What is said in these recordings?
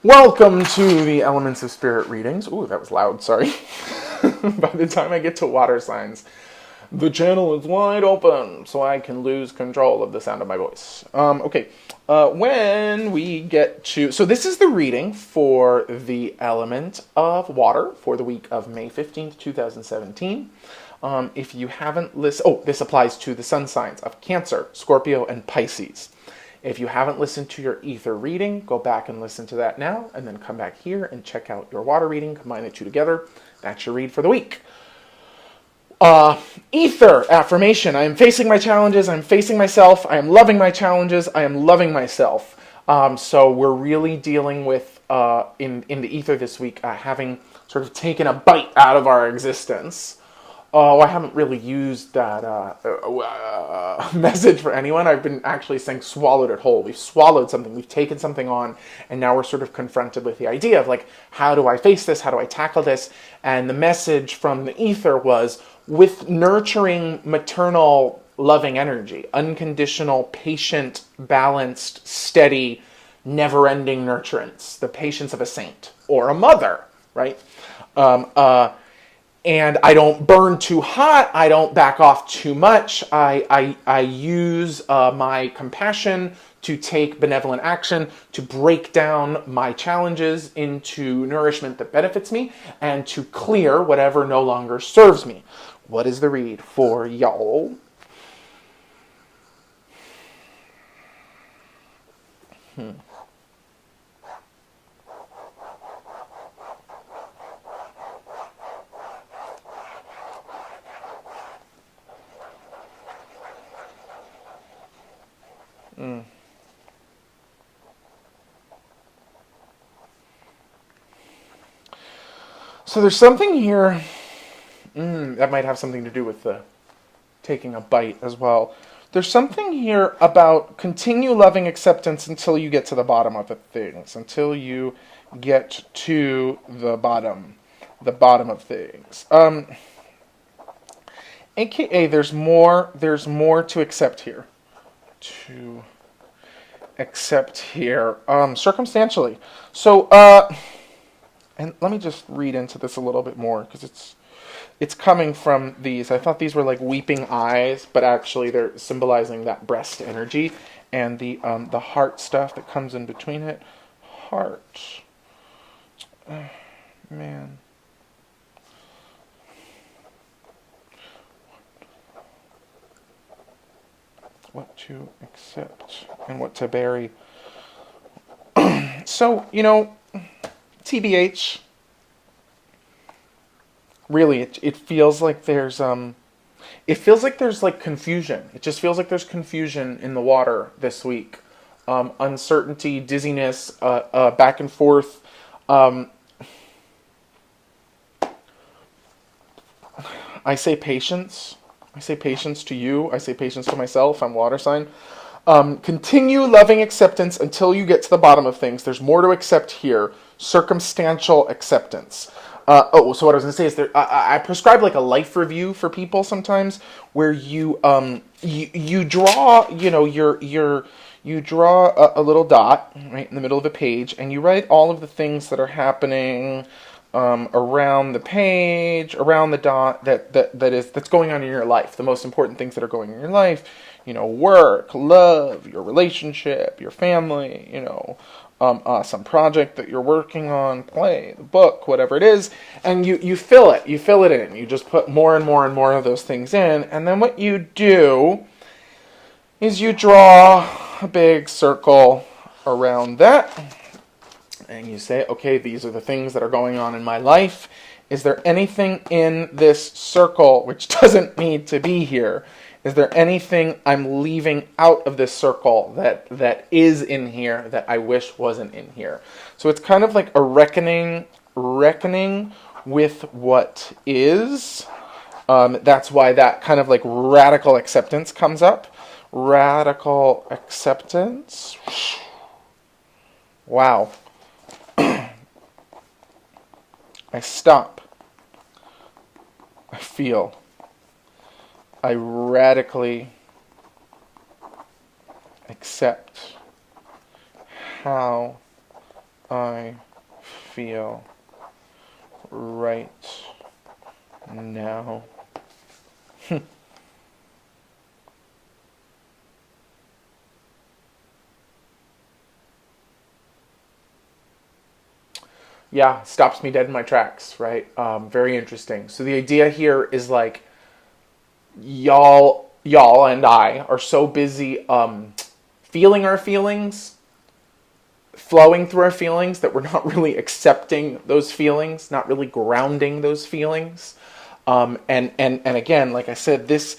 Welcome to the Elements of Spirit readings. Ooh, that was loud, sorry. By the time I get to water signs, the channel is wide open, so I can lose control of the sound of my voice. When we get to... So this is the reading for the element of water for the week of May 15th, 2017. If you haven't listened... Oh, this applies to the sun signs of Cancer, Scorpio, and Pisces. If you haven't listened to your ether reading, go back and listen to that now, and then come back here and check out your water reading, combine the two together. That's your read for the week. Ether affirmation. I am facing my challenges. I'm facing myself. I am loving my challenges. I am loving myself. So we're really dealing with, in the ether this week, having sort of taken a bite out of our existence. Oh, I haven't really used that message for anyone. I've been actually saying swallowed it whole. We've swallowed something. We've taken something on, and now we're sort of confronted with the idea of, like, how do I face this? How do I tackle this? And the message from the ether was, with nurturing, maternal, loving energy, unconditional, patient, balanced, steady, never-ending nurturance, the patience of a saint or a mother, right? And I don't burn too hot. I don't back off too much. I use my compassion to take benevolent action, to break down my challenges into nourishment that benefits me, and to clear whatever no longer serves me. What is the read for y'all? So there's something here that might have something to do with the taking a bite as well. There's something here about continue loving acceptance until you get to the bottom of the things, until you get to the bottom of things. AKA, there's more to accept here. Circumstantially. So, and let me just read into this a little bit more, because it's coming from these. I thought these were like weeping eyes, but actually they're symbolizing that breast energy and the heart stuff that comes in between it. Heart. Man. What to accept and what to bury. So, TBH. Really, it feels like there's like confusion. It just feels like there's confusion in the water this week. Uncertainty, dizziness, back and forth. I say patience. I say patience to you. I say patience to myself. I'm water sign. Continue loving acceptance until you get to the bottom of things. There's more to accept here. Circumstantial acceptance. So what I was going to say is I prescribe like a life review for people sometimes, where you draw, you draw a little dot right in the middle of a page, and you write all of the things that are happening around the page, around the dot that's going on in your life. The most important things that are going on in your life, work, love, your relationship, your family, some project that you're working on, play, the book, whatever it is, and you fill it in. You just put more and more and more of those things in, and then what you do is you draw a big circle around that, and you say, okay, these are the things that are going on in my life. Is there anything in this circle which doesn't need to be here? Is there anything I'm leaving out of this circle that is in here that I wish wasn't in here? So it's kind of like a reckoning with what is. That's why that kind of like radical acceptance comes up. Radical acceptance. Wow. I stop. I feel. I radically accept how I feel right now. Yeah, stops me dead in my tracks, right? Very interesting. So the idea here is like y'all and I are so busy feeling our feelings, flowing through our feelings, that we're not really accepting those feelings, not really grounding those feelings. And again, like I said, this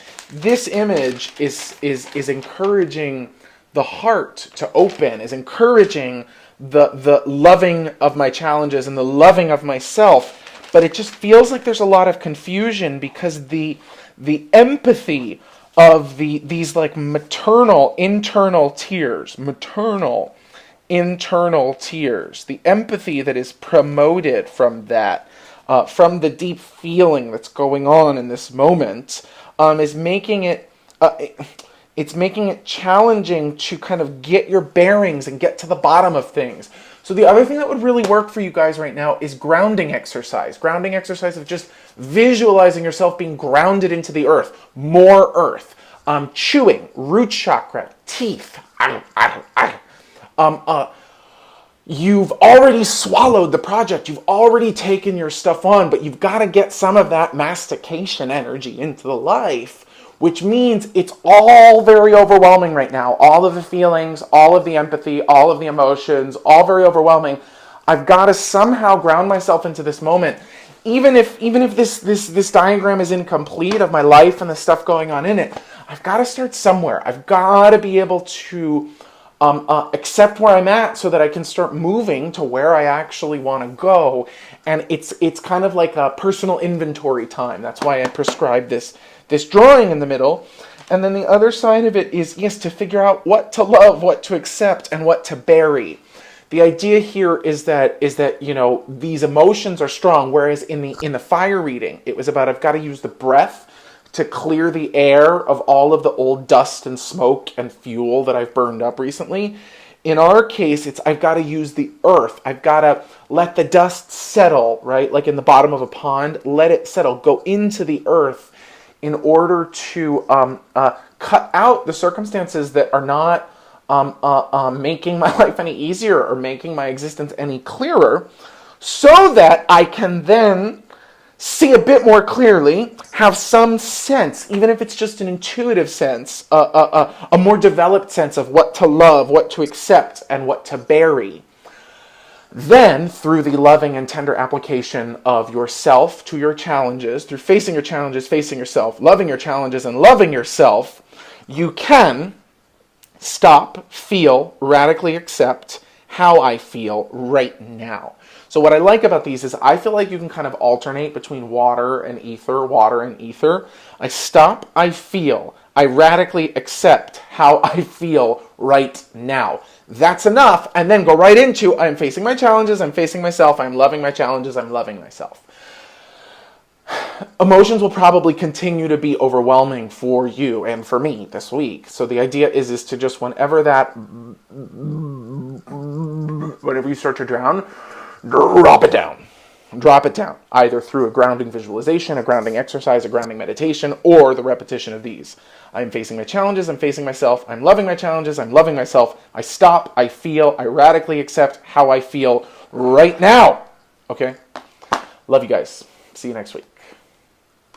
image is encouraging the heart to open, is encouraging the loving of my challenges and the loving of myself. But it just feels like there's a lot of confusion, because the empathy of these like maternal internal tears, the empathy that is promoted from that, from the deep feeling that's going on in this moment, is making it it's making it challenging to kind of get your bearings and get to the bottom of things. So the other thing that would really work for you guys right now is grounding exercise. Grounding exercise of just visualizing yourself being grounded into the earth, more earth, chewing, root chakra, teeth. You've already swallowed the project. You've already taken your stuff on, but you've got to get some of that mastication energy into the life, which means it's all very overwhelming right now. All of the feelings, all of the empathy, all of the emotions, all very overwhelming. I've got to somehow ground myself into this moment. Even if this diagram is incomplete of my life and the stuff going on in it, I've got to start somewhere. I've got to be able to accept where I'm at so that I can start moving to where I actually want to go. And it's kind of like a personal inventory time. That's why I prescribe this drawing in the middle. And then the other side of it is, yes, to figure out what to love, what to accept, and what to bury. The idea here is that these emotions are strong, whereas in the fire reading, it was about I've got to use the breath to clear the air of all of the old dust and smoke and fuel that I've burned up recently. In our case, it's I've got to use the earth. I've got to let the dust settle, right? Like in the bottom of a pond, let it settle, go into the earth in order to cut out the circumstances that are not making my life any easier or making my existence any clearer, so that I can then see a bit more clearly, have some sense, even if it's just an intuitive sense, a more developed sense of what to love, what to accept, and what to bury. Then, through the loving and tender application of yourself to your challenges, through facing your challenges, facing yourself, loving your challenges, and loving yourself, you can stop, feel, radically accept how I feel right now. So what I like about these is I feel like you can kind of alternate between water and ether, water and ether. I stop, I feel, I radically accept how I feel right now. That's enough, and then go right into I'm facing my challenges, I'm facing myself, I'm loving my challenges, I'm loving myself. Emotions will probably continue to be overwhelming for you and for me this week. So the idea is to just whenever you start to drown, drop it down. Drop it down, either through a grounding visualization, a grounding exercise, a grounding meditation, or the repetition of these. I'm facing my challenges, I'm facing myself, I'm loving my challenges, I'm loving myself. I stop, I feel, I radically accept how I feel right now. Okay? Love you guys. See you next week.